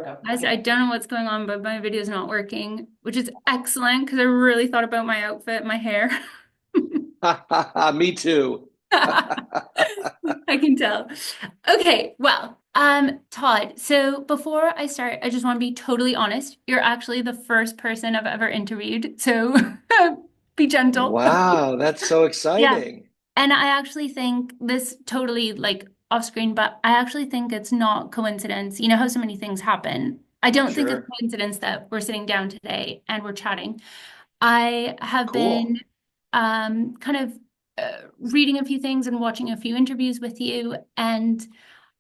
Guys, I don't know what's going on, but my video is not working, which is excellent because I really thought about my outfit, my hair. Me too. I can tell. Okay, well, Todd, so before I start, I just want to be totally honest. You're actually the first person I've ever interviewed, so be gentle. Wow, that's so Yeah. exciting. And I actually think this totally like off screen, but I actually think it's not coincidence. You know how so many things happen. I don't think it's Sure. coincidence that we're sitting down today and we're chatting. I have Cool. been kind of reading a few things and watching a few interviews with you, and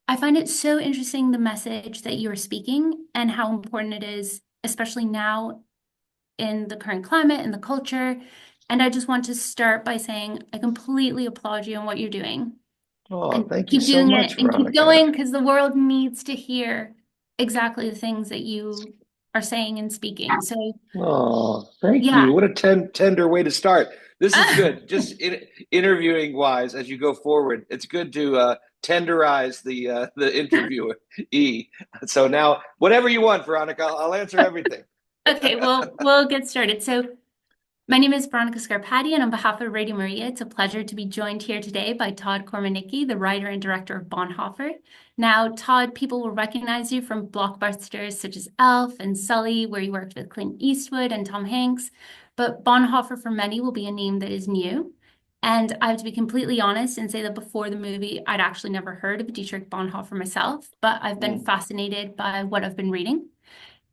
I find it so interesting the message that you're speaking and how important it is, especially now in the current climate and the culture. And I just want to start by saying I completely applaud you on what you're doing. Oh, And thank you keep so doing it much, and keep Veronica. going because the world needs to hear exactly the things that you are saying and speaking. So, Oh, thank you. yeah. What a tender way to start. This is good. Just interviewing wise, as you go forward, it's good to tenderize the interviewee. So now, whatever you want, Veronica, I'll answer everything. Okay, well, we'll get started. So, my name is Veronica Scarpati, and on behalf of Radio Maria, it's a pleasure to be joined here today by Todd Komarnicki, the writer and director of Bonhoeffer. Now, Todd, people will recognize you from blockbusters such as Elf and Sully, where you worked with Clint Eastwood and Tom Hanks. But Bonhoeffer, for many, will be a name that is new. And I have to be completely honest and say that before the movie, I'd actually never heard of Dietrich Bonhoeffer myself, but I've been Mm. fascinated by what I've been reading.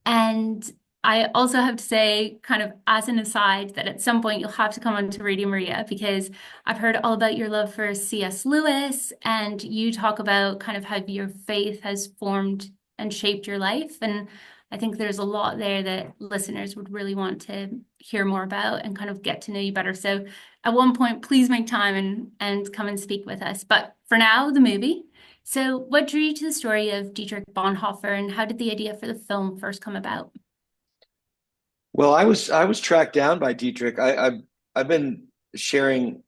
And I also have to say, kind of as an aside, that at some point you'll have to come on to Radio Maria because I've heard all about your love for C.S. Lewis, and you talk about kind of how your faith has formed and shaped your life. And I think there's a lot there that listeners would really want to hear more about and kind of get to know you better. So at one point, please make time and come and speak with us. But for now, the movie. So, what drew you to the story of Dietrich Bonhoeffer, and how did the idea for the film first come about? Well, I was tracked down by Dietrich. I've been sharing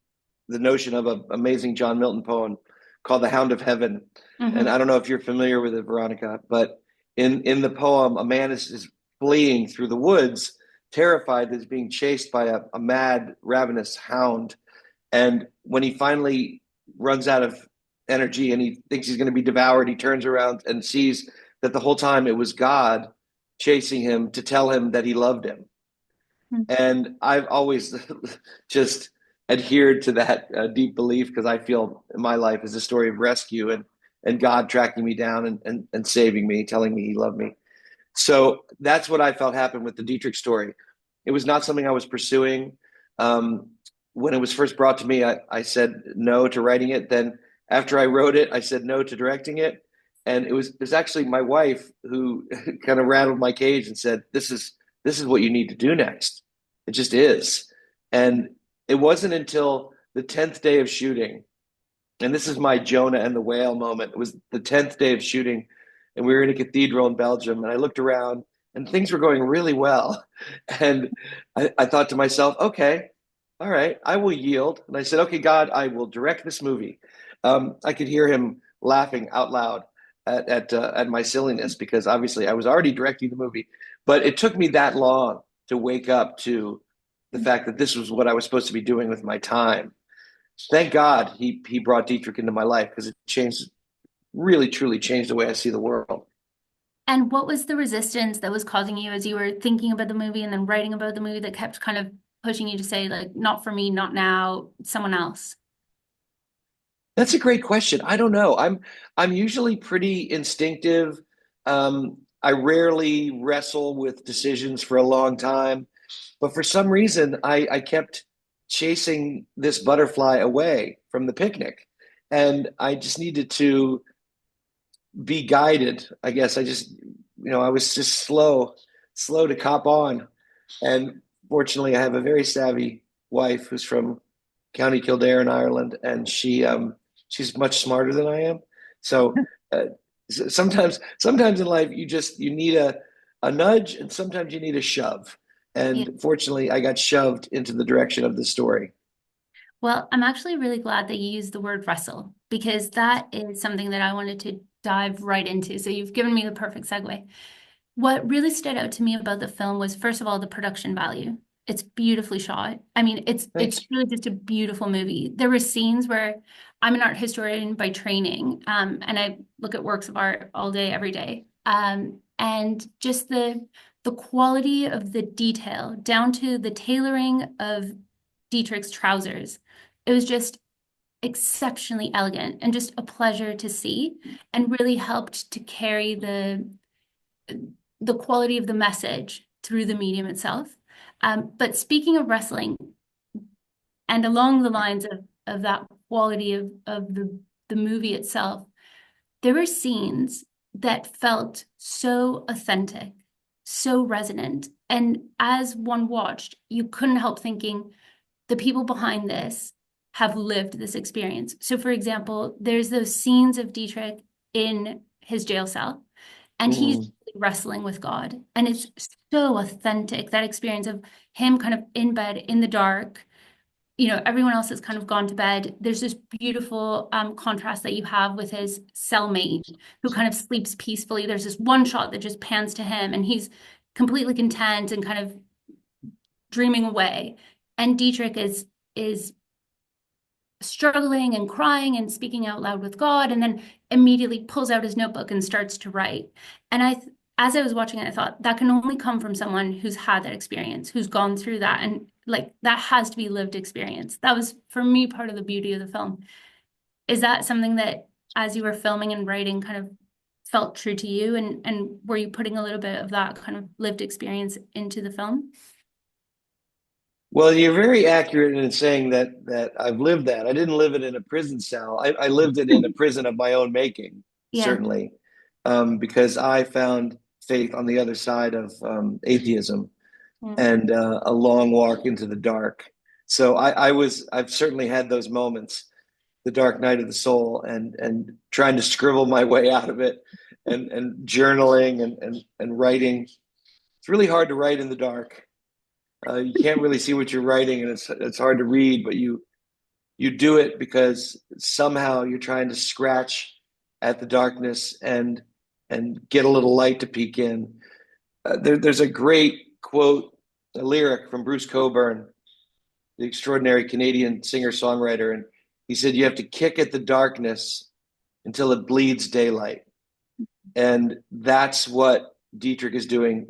the notion of an amazing John Milton poem called "The Hound of Heaven," and Hmm. I don't know if you're familiar with it, Veronica, but in the poem, a man is fleeing through the woods, terrified that he's being chased by a mad, ravenous hound, and when he finally runs out of energy and he thinks he's going to be devoured, he turns around and sees that the whole time it was God chasing him to tell him that he loved him. And I've always just adhered to that deep belief because I feel my life is a story of rescue and God tracking me down and saving me, telling me he loved me. So that's what I felt happened with the Dietrich story. It was not something I was pursuing. Um, when it was first brought to me, I said no to writing it. Then after I wrote it, I said no to directing it. And it was actually my wife who kind of rattled my cage and said, this is what you need to do next. It just is. And it wasn't until the 10th day of shooting, and this is my Jonah and the whale moment. It was the 10th day of shooting, and we were in a cathedral in Belgium, and I looked around, and things were going really well. And I thought to myself, okay, all right, I will yield. And I said, okay, God, I will direct this movie. I could hear him laughing out loud at my silliness because obviously I was already directing the movie, but it took me that long to wake up to the fact that this was what I was supposed to be doing with my time. Thank God he brought Dietrich into my life because it changed, really truly changed the way I see the world. And what was the resistance that was causing you as you were thinking about the movie and then writing about the movie that kept kind of pushing you to say, like, not for me, not now, someone else? That's a great question. I don't know. I'm usually pretty instinctive. I rarely wrestle with decisions for a long time, but for some reason I kept chasing this butterfly away from the picnic. And I just needed to be guided. I guess I was just slow to cop on. And fortunately, I have a very savvy wife who's from County Kildare in Ireland, and she's much smarter than I am. So uh, sometimes in life, you need a nudge, and sometimes you need a shove. Yeah. And fortunately, I got shoved into the direction of the story. Well, I'm actually really glad that you used the word wrestle because that is something that I wanted to dive right into. So you've given me the perfect segue. What really stood out to me about the film was, first of all, the production value. It's beautifully shot. I mean, it's Thanks. really just a beautiful movie. There were scenes where I'm an art historian by training, and I look at works of art all day, every day. And just the quality of the detail, down to the tailoring of Dietrich's trousers. It was just exceptionally elegant and just a pleasure to see, and really helped to carry the quality of the message through the medium itself. But speaking of wrestling, and along the lines of that quality of the movie itself, there were scenes that felt so authentic, so resonant. And as one watched, you couldn't help thinking, the people behind this have lived this experience. So, for example, there's those scenes of Dietrich in his jail cell, and he's Mm. wrestling with God. And it's so authentic, that experience of him kind of in bed in the dark. Everyone else has kind of gone to bed. There's this beautiful contrast that you have with his cellmate who kind of sleeps peacefully. There's this one shot that just pans to him, and he's completely content and kind of dreaming away. And Dietrich is struggling and crying and speaking out loud with God, and then immediately pulls out his notebook and starts to write. And as I was watching it, I thought that can only come from someone who's had that experience, who's gone through that, and like that has to be lived experience. That was for me part of the beauty of the film. Is that something that, as you were filming and writing, kind of felt true to you, and were you putting a little bit of that kind of lived experience into the film? Well, you're very accurate in saying that I've lived that. I didn't live it in a prison cell. I lived it in a prison of my own making, Yeah. certainly, because I found faith on the other side of atheism Mm. and a long walk into the dark. So I've certainly had those moments, the dark night of the soul, and trying to scribble my way out of it, and journaling and writing. It's really hard to write in the dark. You can't really see what you're writing, and it's hard to read, but you do it because somehow you're trying to scratch at the darkness and get a little light to peek in. There's a great quote, a lyric from Bruce Cockburn, the extraordinary Canadian singer-songwriter, and he said, "You have to kick at the darkness until it bleeds daylight." And that's what Dietrich is doing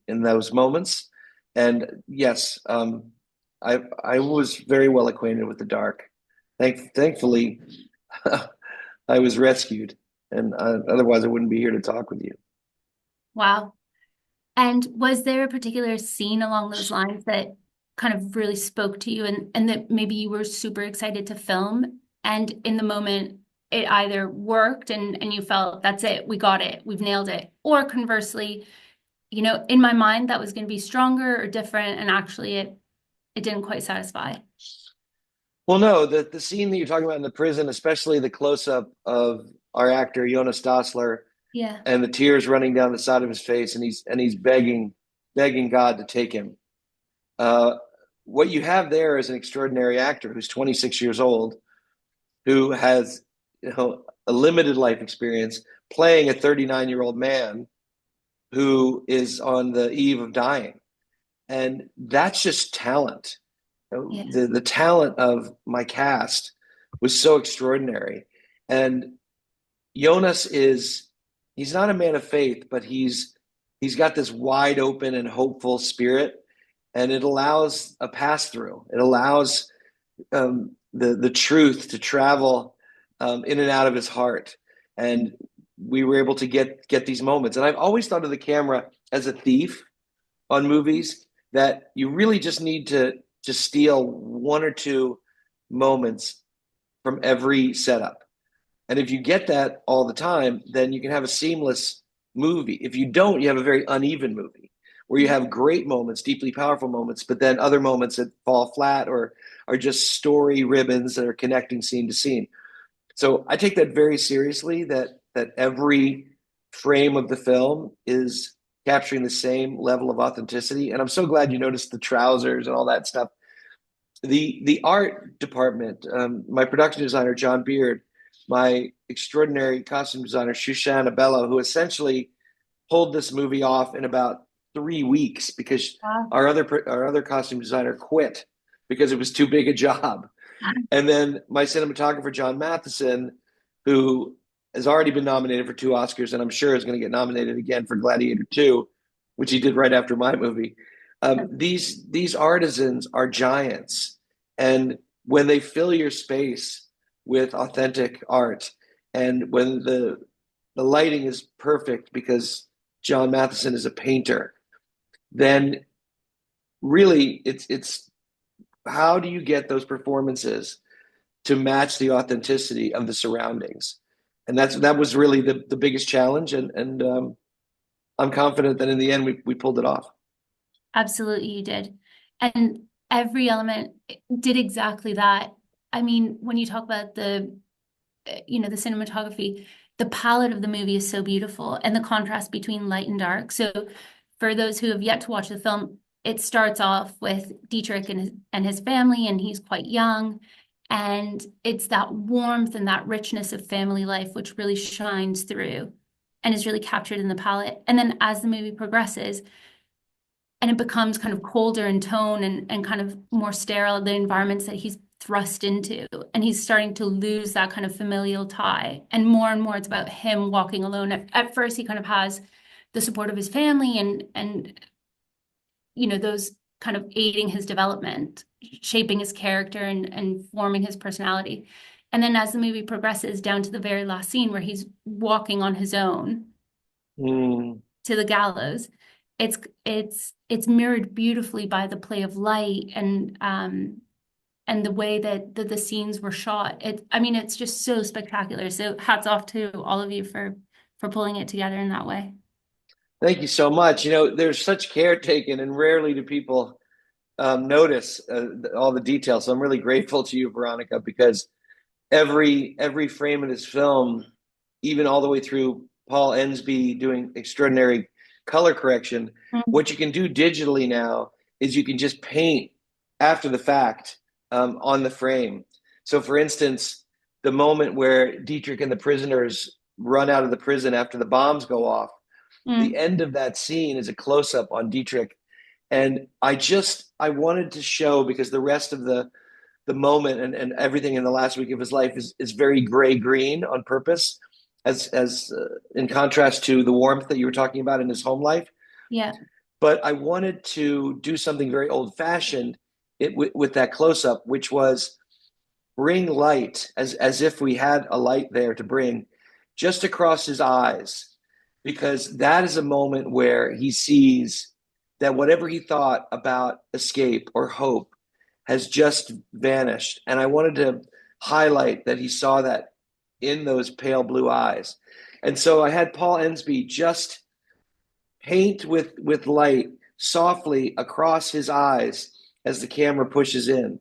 in those moments. And yes, I was very well acquainted with the dark. Thankfully, I was rescued, and otherwise I wouldn't be here to talk with you. Wow. And was there a particular scene along those lines that kind of really spoke to you, and that maybe you were super excited to film? And in the moment, it either worked and you felt, that's it, we got it, we've nailed it. Or conversely, in my mind, that was going to be stronger or different. And actually, it didn't quite satisfy. Well, no, the scene that you're talking about in the prison, especially the close up of our actor Jonas Dassler Yeah. and the tears running down the side of his face, and he's begging God to take him. Uh, what you have there is an extraordinary actor who's 26 years old, who has a limited life experience, playing a 39-year-old man who is on the eve of dying, and that's just talent. Yeah. The talent of my cast was so extraordinary, and Jonas is he's not a man of faith, but he's got this wide open and hopeful spirit, and it allows a pass through. It allows the truth to travel in and out of his heart, and we were able to get these moments. And I've always thought of the camera as a thief on movies, that you really just need to steal one or two moments from every setup. And if you get that all the time, then you can have a seamless movie. If you don't, you have a very uneven movie where you have great moments, deeply powerful moments, but then other moments that fall flat or are just story ribbons that are connecting scene to scene. So I take that very seriously, that every frame of the film is capturing the same level of authenticity. And I'm so glad you noticed the trousers and all that stuff. The art department, my production designer John Beard, my extraordinary costume designer Shoshana Bello, who essentially pulled this movie off in about 3 weeks because Wow. our other costume designer quit because it was too big a job. And then my cinematographer John Mathieson, who has already been nominated for 2 Oscars, and I'm sure is going to get nominated again for Gladiator 2, which he did right after my movie. These artisans are giants, and when they fill your space with authentic art, and when the lighting is perfect because John Mathieson is a painter, then really it's how do you get those performances to match the authenticity of the surroundings? And that was really the biggest challenge, and I'm confident that in the end we pulled it off. Absolutely, you did. And every element did exactly that. I mean, when you talk about the cinematography, the palette of the movie is so beautiful and the contrast between light and dark. So for those who have yet to watch the film, it starts off with Dietrich and his family, and he's quite young. And it's that warmth and that richness of family life which really shines through and is really captured in the palette. And then as the movie progresses, and it becomes kind of colder in tone and kind of more sterile, the environments that he's thrust into. And he's starting to lose that kind of familial tie. And more it's about him walking alone. At first, he kind of has the support of his family and those kind of aiding his development, shaping his character and forming his personality. And then as the movie progresses down to the very last scene where he's walking on his own Mm. to the gallows, it's mirrored beautifully by the play of light and the way that the scenes were shot. I mean, it's just so spectacular. So hats off to all of you for pulling it together in that way. Thank you so much. There's such care taken, and rarely do people notice all the details. So I'm really grateful to you, Veronica, because every frame of this film, even all the way through Paul Ensby doing extraordinary color correction, Mm. what you can do digitally now is you can just paint after the fact on the frame. So, for instance, the moment where Dietrich and the prisoners run out of the prison after the bombs go off, the Mm. end of that scene is a close up on Dietrich. And I wanted to show because the rest of the moment and everything in the last week of his life is very gray green on purpose, as in contrast to the warmth that you were talking about in his home life. Yeah. But I wanted to do something very old fashioned with that close up, which was bring light as if we had a light there to bring just across his eyes, because that is a moment where he sees that whatever he thought about escape or hope has just vanished. And I wanted to highlight that he saw that in those pale blue eyes. And so I had Paul Ensby just paint with light softly across his eyes as the camera pushes in.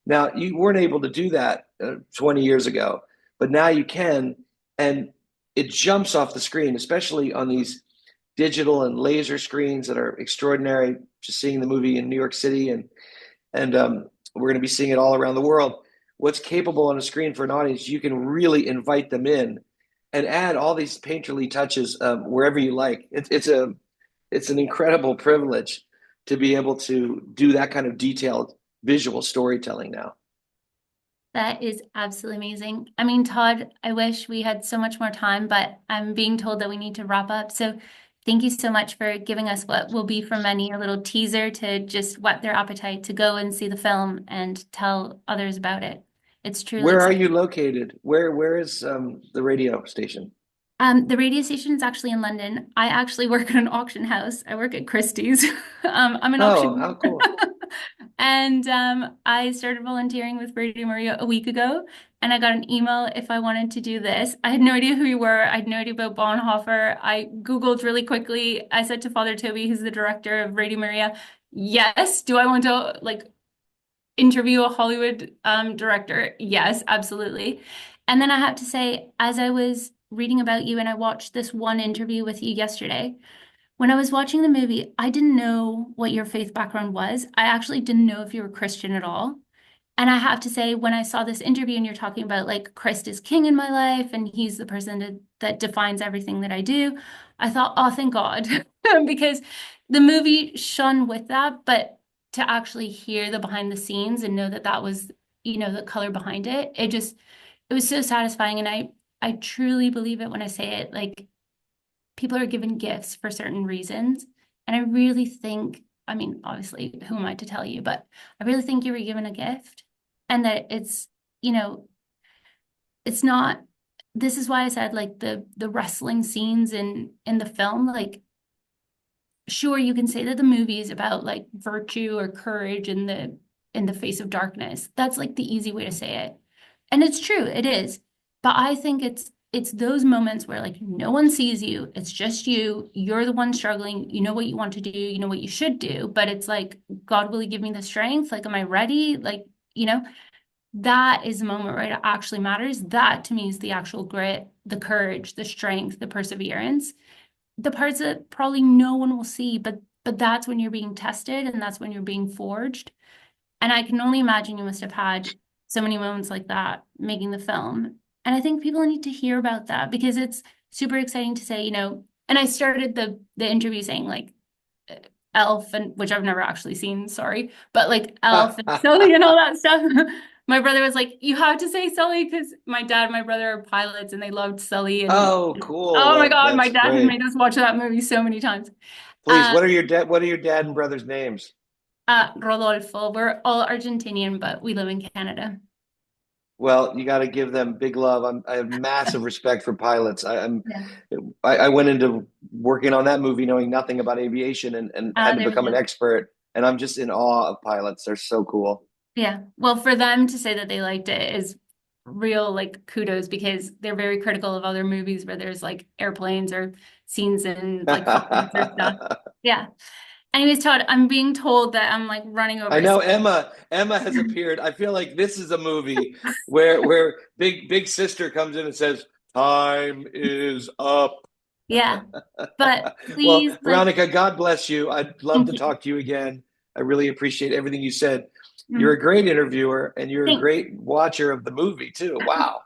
Now, you weren't able to do that 20 years ago, but now you can. And it jumps off the screen, especially on these digital and laser screens that are extraordinary. Just seeing the movie in New York City, and we're going to be seeing it all around the world. What's capable on a screen for an audience, you can really invite them in and add all these painterly touches wherever you like. It's an incredible privilege to be able to do that kind of detailed visual storytelling now. That is absolutely amazing. I mean, Todd, I wish we had so much more time, but I'm being told that we need to wrap up. So thank you so much for giving us what will be for many a little teaser to just whet their appetite to go and see the film and tell others about it. It's truly Where are exciting. you located? Where is the radio station? The radio station is actually in London. I actually work at an auction house. I work at Christie's. I'm an Oh, how auction. cool. And I started volunteering with Radio Maria a week ago, and I got an email if I wanted to do this. I had no idea who you were. I had no idea about Bonhoeffer. I Googled really quickly. I said to Father Toby, who's the director of Radio Maria, yes, do I want to interview a Hollywood director? Yes, absolutely. And then I have to say, as I was reading about you and I watched this one interview with you yesterday, when I was watching the movie, I didn't know what your faith background was. I actually didn't know if you were Christian at all. And I have to say, when I saw this interview and you're talking about like Christ is king in my life and he's the person that defines everything that I do, I thought, oh, thank God. Because the movie shone with that, but to actually hear the behind the scenes and know that that was, the color behind it, it was so satisfying. And I truly believe it when I say it, like people are given gifts for certain reasons. And I really think, I mean, obviously, who am I to tell you, but I really think you were given a gift and that you know, it's not, this is why I said like the wrestling scenes in the film, like sure you can say that the movie is about like virtue or courage in the face of darkness. That's like the easy way to say it. And it's true, it is. But I think it's those moments where like no one sees you, it's just you, you're the one struggling, you know what you want to do, you know what you should do, but it's like, God, will you give me the strength? Like, am I ready? Like, that is the moment where it actually matters. That to me is the actual grit, the courage, the strength, the perseverance, the parts that probably no one will see, but that's when you're being tested and that's when you're being forged. And I can only imagine you must have had so many moments like that making the film. And I think people need to hear about that because it's super exciting to say, and I started the interview saying like Elf and which I've never actually seen, sorry, but like Elf and Sully and all that stuff. My brother was like, you have to say Sully because my dad and my brother are pilots and they loved Sully. And Oh, cool. oh my God, my That's dad had great. made us watch that movie so many times. Please, Uh, what are your dad and brother's names? Rodolfo, we're all Argentinian, but we live in Canada. Well, you got to give them big love. I have massive respect for pilots. Yeah. I went into working on that movie knowing nothing about aviation and had to There we become an go. expert. And I'm just in awe of pilots. They're so cool. Yeah. Well, for them to say that they liked it is real like kudos because they're very critical of other movies where there's like airplanes or scenes in like cockpits or stuff. Yeah. Anyways, Todd, I'm being told that I'm like running I over. know So Emma has appeared. I feel like this is a movie where big sister comes in and says, "Time is up." yeah. But Well, please, like, Veronica, God bless you. I'd love thank to you. talk to you again. I really appreciate everything you said. You're a Mm, great interviewer and you're a thanks. great watcher of the movie too. Wow.